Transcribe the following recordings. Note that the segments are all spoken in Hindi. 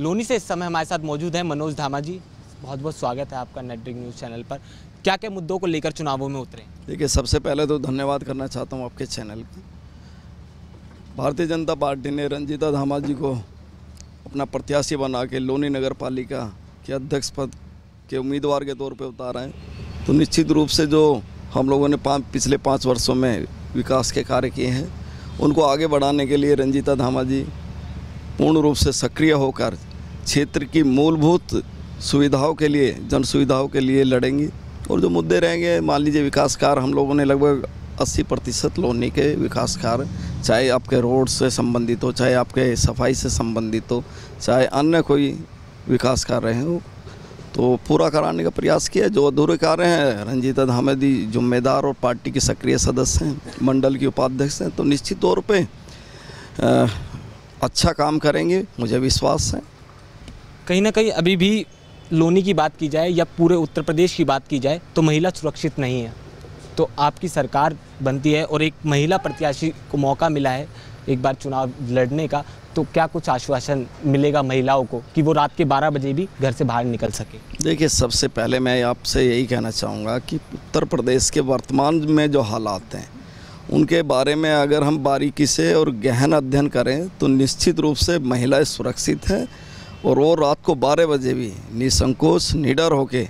लोनी से इस समय हमारे साथ मौजूद है मनोज धामा जी। बहुत बहुत स्वागत है आपका नेटवर्क न्यूज़ चैनल पर। क्या क्या मुद्दों को लेकर चुनावों में उतरे? देखिए, सबसे पहले तो धन्यवाद करना चाहता हूँ आपके चैनल का। भारतीय जनता पार्टी ने रंजीता धामा जी को अपना प्रत्याशी बना के लोनी नगर पालिका के अध्यक्ष पद के उम्मीदवार के तौर पे उतारा है। तो निश्चित रूप से जो हम लोगों ने पिछले 5 वर्षों में विकास के कार्य किए हैं, उनको आगे बढ़ाने के लिए रंजीता धामा जी पूर्ण रूप से सक्रिय होकर क्षेत्र की मूलभूत सुविधाओं के लिए, जन सुविधाओं के लिए लड़ेंगी। और जो मुद्दे रहेंगे, मान लीजिए विकास कार्य हम लोगों ने लगभग 80% लोनी के विकास कार्य, चाहे आपके रोड से संबंधित हो, चाहे आपके सफाई से संबंधित हो, चाहे अन्य कोई विकास कार्य हो, तो पूरा कराने का प्रयास किया। जो अधूरे कार्य हैं, रंजीता धामा जी जिम्मेदार और पार्टी के सक्रिय सदस्य हैं, मंडल की उपाध्यक्ष हैं, तो निश्चित तौर पे अच्छा काम करेंगे, मुझे विश्वास है। कहीं ना कहीं अभी भी लोनी की बात की जाए या पूरे उत्तर प्रदेश की बात की जाए तो महिला सुरक्षित नहीं है। तो आपकी सरकार बनती है और एक महिला प्रत्याशी को मौका मिला है एक बार चुनाव लड़ने का, तो क्या कुछ आश्वासन मिलेगा महिलाओं को कि वो रात के 12 बजे भी घर से बाहर निकल सके? देखिए, सबसे पहले मैं आपसे यही कहना चाहूँगा कि उत्तर प्रदेश के वर्तमान में जो हालात हैं, उनके बारे में अगर हम बारीकी से और गहन अध्ययन करें तो निश्चित रूप से महिलाएं सुरक्षित हैं और वो रात को 12 बजे भी निसंकोच निडर होके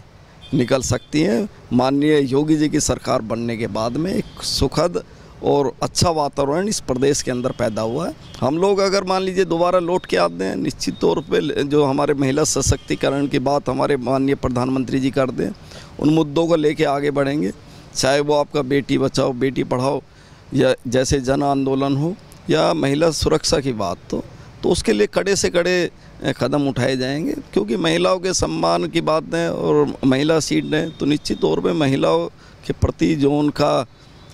निकल सकती हैं। माननीय योगी जी की सरकार बनने के बाद में एक सुखद और अच्छा वातावरण इस प्रदेश के अंदर पैदा हुआ है। हम लोग अगर मान लीजिए दोबारा लौट के आते हैं, निश्चित तौर पे जो हमारे महिला सशक्तिकरण की बात हमारे माननीय प्रधानमंत्री जी करते हैं, उन मुद्दों को लेके आगे बढ़ेंगे। चाहे वो आपका बेटी बचाओ बेटी पढ़ाओ या जैसे जन आंदोलन हो या महिला सुरक्षा की बात, तो उसके लिए कड़े से कड़े कदम उठाए जाएंगे, क्योंकि महिलाओं के सम्मान की बात है और महिला सीट है, तो निश्चित तौर पे महिलाओं के प्रति जो उनका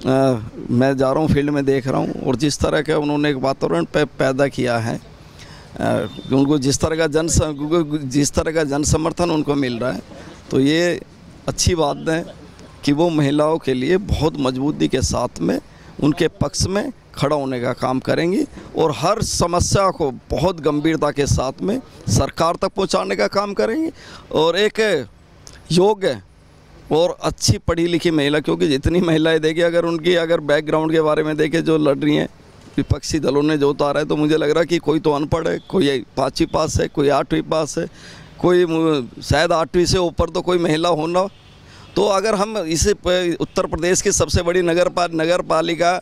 मैं जा रहा हूँ फील्ड में देख रहा हूँ, और जिस तरह का उन्होंने एक वातावरण पैदा किया है, उनको जिस तरह का जन समर्थन उनको मिल रहा है, तो ये अच्छी बात है कि वो महिलाओं के लिए बहुत मजबूती के साथ में उनके पक्ष में खड़ा होने का काम करेंगी और हर समस्या को बहुत गंभीरता के साथ में सरकार तक पहुंचाने का काम करेंगी। और एक योग्य और अच्छी पढ़ी लिखी महिला, क्योंकि जितनी महिलाएं देखिए, अगर बैकग्राउंड के बारे में देखें जो लड़ रही हैं, विपक्षी दलों ने जो उतारा है, तो मुझे लग रहा है कि कोई तो अनपढ़ है, कोई 5वीं पास है, कोई 8वीं पास है, कोई शायद 8वीं से ऊपर तो कोई महिला होना। तो अगर हम इसे उत्तर प्रदेश की सबसे बड़ी नगर पालिका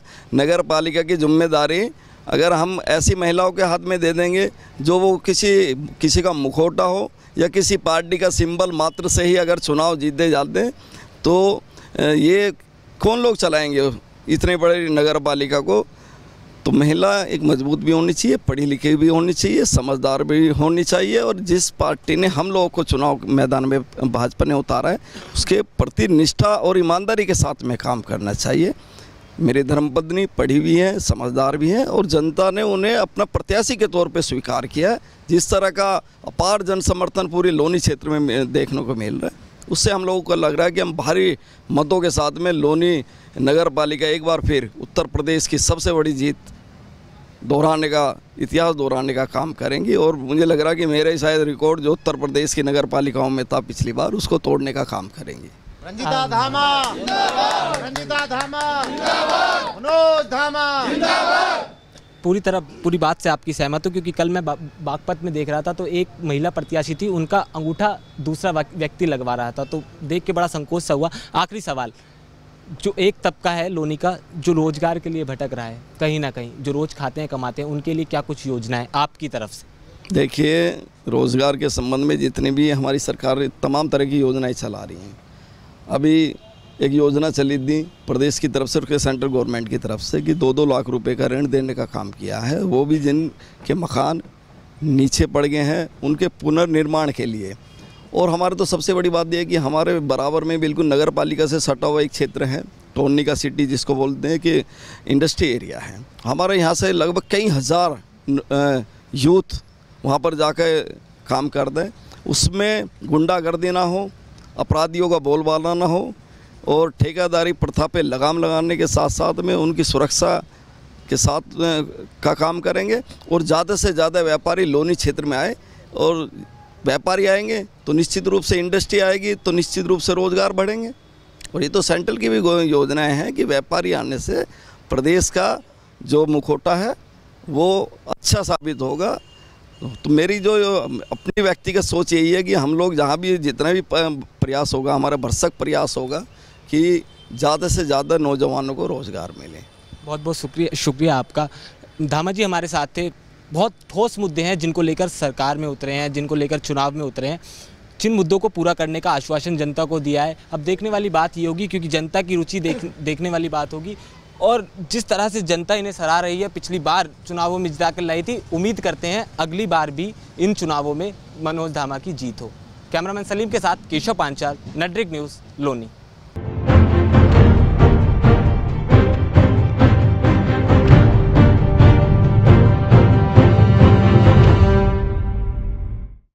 की जिम्मेदारी अगर हम ऐसी महिलाओं के हाथ में दे देंगे जो वो किसी का मुखौटा हो या किसी पार्टी का सिंबल मात्र से ही अगर चुनाव जीते जाते हैं, तो ये कौन लोग चलाएंगे इतने बड़े नगर पालिका को? तो महिला एक मजबूत भी होनी चाहिए, पढ़ी लिखी भी होनी चाहिए, समझदार भी होनी चाहिए, और जिस पार्टी ने हम लोगों को चुनाव मैदान में भाजपा ने उतारा है, उसके प्रति निष्ठा और ईमानदारी के साथ में काम करना चाहिए। मेरी धर्मपत्नी पढ़ी भी हैं, समझदार भी हैं, और जनता ने उन्हें अपना प्रत्याशी के तौर पे स्वीकार किया है। जिस तरह का अपार जन समर्थन पूरे लोनी क्षेत्र में देखने को मिल रहा है, उससे हम लोगों को लग रहा है कि हम भारी मतों के साथ में लोनी नगर पालिका एक बार फिर उत्तर प्रदेश की सबसे बड़ी जीत इतिहास दोहराने का काम करेंगे। और मुझे लग रहा है कि मेरे शायद रिकॉर्ड जो उत्तर प्रदेश की नगर पालिकाओं में था पिछली बार, उसको तोड़ने का काम करेंगे। रंजीता धामा जिंदाबाद, रंजीता धामा जिंदाबाद, मनोज धामा। पूरी बात से आपकी सहमत हूँ, क्योंकि कल मैं बागपत में देख रहा था तो एक महिला प्रत्याशी थी, उनका अंगूठा दूसरा व्यक्ति लगवा रहा था, तो देख के बड़ा संकोच सा हुआ। आखिरी सवाल, जो एक तबका है लोनी का जो रोजगार के लिए भटक रहा है, कहीं ना कहीं जो रोज खाते हैं कमाते हैं, उनके लिए क्या कुछ योजना है आपकी तरफ से? देखिए, रोज़गार के संबंध में जितनी भी हमारी सरकार तमाम तरह की योजनाएं चला रही हैं। अभी एक योजना चली थी प्रदेश की तरफ से, सेंट्रल गवर्नमेंट की तरफ से, कि 2-2 लाख रुपए का ऋण देने का काम किया है, वो भी जिनके मकान नीचे पड़ गए हैं उनके पुनर्निर्माण के लिए। और हमारे तो सबसे बड़ी बात यह है कि हमारे बराबर में बिल्कुल नगर पालिका से सटा हुआ एक क्षेत्र है, टोनी का सिटी जिसको बोलते हैं, कि इंडस्ट्री एरिया है। हमारे यहाँ से लगभग कई हज़ार यूथ वहाँ पर जाकर काम कर दें, उसमें गुंडागर्दी ना हो, अपराधियों का बोलबाला ना हो, और ठेकेदारी प्रथा पे लगाम लगाने के साथ साथ में उनकी सुरक्षा के साथ का काम करेंगे और ज़्यादा से ज़्यादा व्यापारी लोनी क्षेत्र में आए और व्यापारी आएंगे तो निश्चित रूप से इंडस्ट्री आएगी, तो निश्चित रूप से रोज़गार बढ़ेंगे। और ये तो सेंट्रल की भी योजनाएं हैं कि व्यापारी आने से प्रदेश का जो मुखौटा है वो अच्छा साबित होगा। तो मेरी जो अपनी व्यक्तिगत सोच यही है कि हम लोग जहाँ भी जितना भी प्रयास होगा, हमारा भरसक प्रयास होगा कि ज़्यादा से ज़्यादा नौजवानों को रोज़गार मिले। बहुत बहुत शुक्रिया आपका। धामा जी हमारे साथ थे। बहुत ठोस मुद्दे हैं जिनको लेकर सरकार में उतरे हैं, जिनको लेकर चुनाव में उतरे हैं, जिन मुद्दों को पूरा करने का आश्वासन जनता को दिया है। अब देखने वाली बात ये होगी, क्योंकि जनता की रुचि देखने वाली बात होगी, और जिस तरह से जनता इन्हें सराह रही है, पिछली बार चुनावों में जिता कर लाई थी, उम्मीद करते हैं अगली बार भी इन चुनावों में मनोज धामा की जीत हो। कैमरामैन सलीम के साथ केशव पांचाल, नेटड्रिग न्यूज़, लोनी।